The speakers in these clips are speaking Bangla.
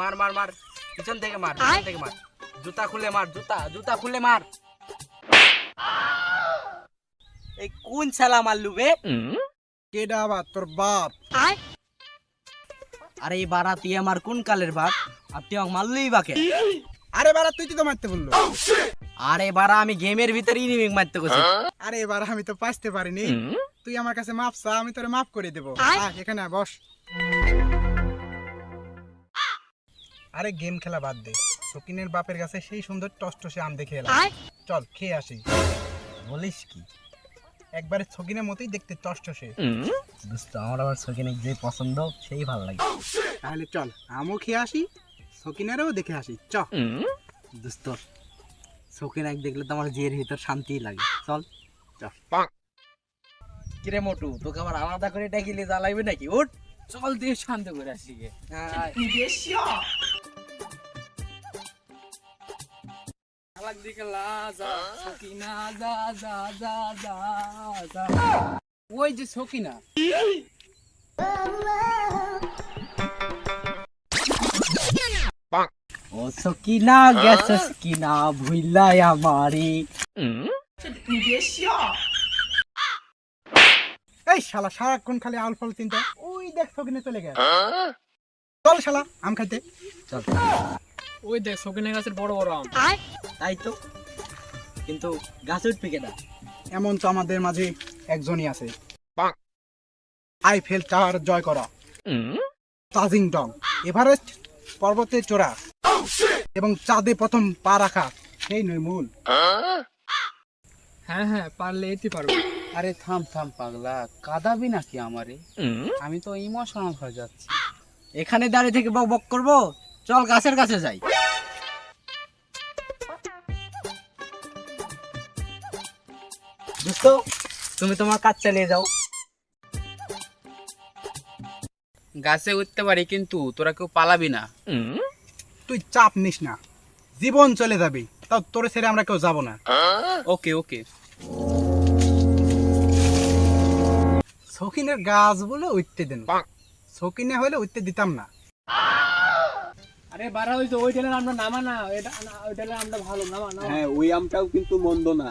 মার মার মার, পিছন থেকে মার, পিছন থেকে মার, জুতা খুলে মার, জুতা খুলে মার। এই কোন শালা মারলু বে? কেডা আবার তোর বাপ? আরে এই বাড়া তুই আমার কোন কালের বাপ? আর তুই আমাকে মারলুই বাকে? আরে বাড়া তুই তো মারতে বললো। আরে বাড়া আমি গেমের ভিতরে ইনিমিং মারতে গেছি। আরে এবার আমি তো পাইতে পারিনি, তুই আমার কাছে মাপ চা, আমি তোরে মাফ করে দেবো। এখানে আয়, বস। আরে গেম খেলা বাদ দে, সকিনের বাপের কাছে সেই সুন্দর টসটসে আম দেখে এলাম, চল খেয়ে আসি। বলিস কি? একবারে সকিনের মতোই দেখতে টসটসে। দোস্ত আমার আবার সকিনের যে পছন্দ সেই ভালো লাগে। তাহলে চল আমও খেয়ে আসি, সকিনেরও দেখে আসি, চ। দোস্ত সকিন এক দেখলে তো আমার জিয়ের ভিতর শান্তি লাগে, চল চ। কিরে মোটু, তোকে আবার আলাদা করে ডাকিলে জ্বালাইবে নাকি? উঠ চল দিয়ে শান্ত করে আসি গে। ওই যে সকিনা, ও সকিনা গেছস কিনা ভুইলাই আমারে। এই শালা সারাক্ষণ খালি আল ফল চিন্তা, ওই দেখ সকিনে চলে গেছে। চল শালা আম খাইতে চল। ওই দেখ সকিনা গাছের বড় বড় আম। তাই তো, কিন্তু গাছ উঠবে কেনা? এমন তো আমাদের মাঝে একজনই আছে, আইফেল টাওয়ার জয় করা, তাজিং ডং, এভারেস্ট পর্বতে চড়া এবং চাঁদে প্রথম পা রাখা সেই নৈমূল। হ্যাঁ হ্যাঁ, পারলে এতে পারবো। আরে থাম থাম পাগলা, কাঁদাবি নাকি আমারে? আমি তো ইমোশনাল হয়ে যাচ্ছি। এখানে দাঁড়িয়ে থেকে বক বক করবো? চল গাছের কাছে যাই। দোস্ত তুমি তোমার কাজ চালিয়ে যাও। গাছে উঠতে পারি, কিন্তু তোরা কেউ পালাবি না। তুই চাপ নিস না, জীবন চলে যাবে, তাও তোরে ছেড়ে আমরা কেউ যাব না। ওকে ওকে। শৌখিনের গাছ বলে উঠতে দেন, শৌখিনে হলে উঠতে দিতাম না। আরে বাড়া হইতো, ওই টেলার আমরা নামা না, ওই টেলার আমরা ভালো নামা না। হ্যাঁ, ওই আমটাও কিন্তু মন্দ না।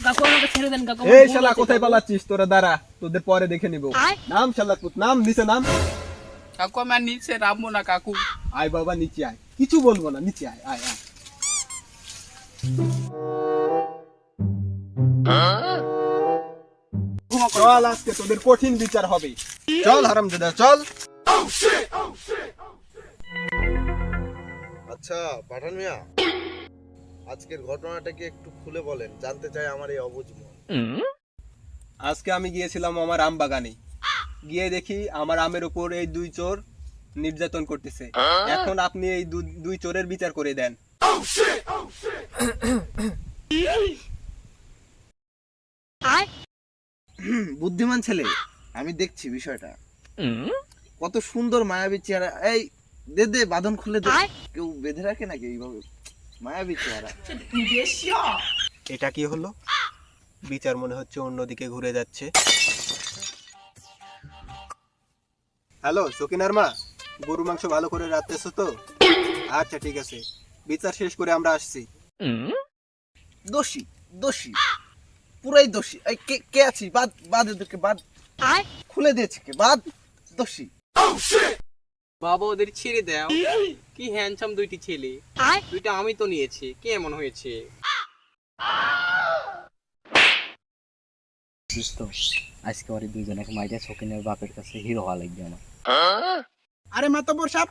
কাকু আমাকে ছেড়ে দেন কাকু। এই শালা কোথায় পালাচ্ছিস? তোরা দাঁড়া, তোদের পরে দেখে নিব। নাম শালা, নাম নিচে নাম। কাকু আমি আর নিচে নামবো না কাকু। আয় বাবা নিচে আয়, কিছু বলবো না, নিচে আয় আয় আয়। চল, আজকে তোদের কঠিন বিচার হবে। চল হারামজাদা চল। আচ্ছা পাঠান মিয়া, আজকের ঘটনাটা কি একটু খুলে বলেন, জানতে চাই আমার এই অবুঝ মন। আজকে আমি গিয়েছিলাম আমার আম বাগানে, গিয়ে দেখি আমার আমের উপর এই দুই চোর নির্যাতন করতেছে। এখন আপনি এই দুই চোরের বিচার করে দেন। বুদ্ধিমান ছেলে, আমি দেখছি বিষয়টা। কত সুন্দর মায়াবী চেহারা। এই দে দে, বাঁধন খুলে দে। কেউ বেঁধে রাখে নাকি এইভাবে? মায়াবী চেহারা। এটা কি হলো? বিচার মনে হচ্ছে অন্যদিকে ঘুরে যাচ্ছে। হ্যালো সকিনার মা, গরু মাংস ভালো করে রাখতেছো তো? আচ্ছা ঠিক আছে, বিচার শেষ করে আমরা আসছি। দোষী দোষী, পুরাই দোষী। এই কে কে আছি? বাদ বাদ এদেরকে, বাদ। খুলে দিয়েছে কে? বাদ। দোষী। বাবা ওদের ছেড়ে দাও, কি হ্যান্ডসাম দুইটি ছেলে, দুইটা আমি তো নিয়েছি, কি এমন হয়েছে? দোস্ত আজকে ওর দুইজনে মাইটা সকিনের বাপের কাছে হিরো হওয়া লাগবে আমার। আরে মাতব্বর সাহেব,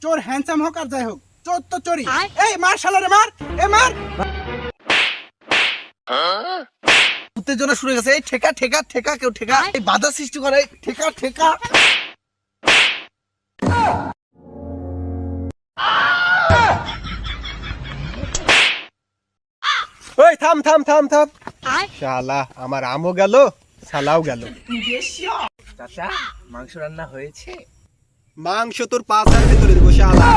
চোর হ্যান্ডসাম হোক আর যাই হোক, চোর তো চোরই। এই মার শালারে, মার, এ মার। উত্তেজনা শুরু হয়ে গেছে। এই ঠেকা ঠেকা ঠেকা, কেউ ঠেকা। এই বাধা সৃষ্টি করে, এই ঠেকা ঠেকা। ওই থাম থাম থাম থাম। শালা আমার আমও গেল, শালাও গেল। চাচা মাংস রান্না হয়েছে? মাংস তোর 5 হাত ভেতরে দেবো শালা।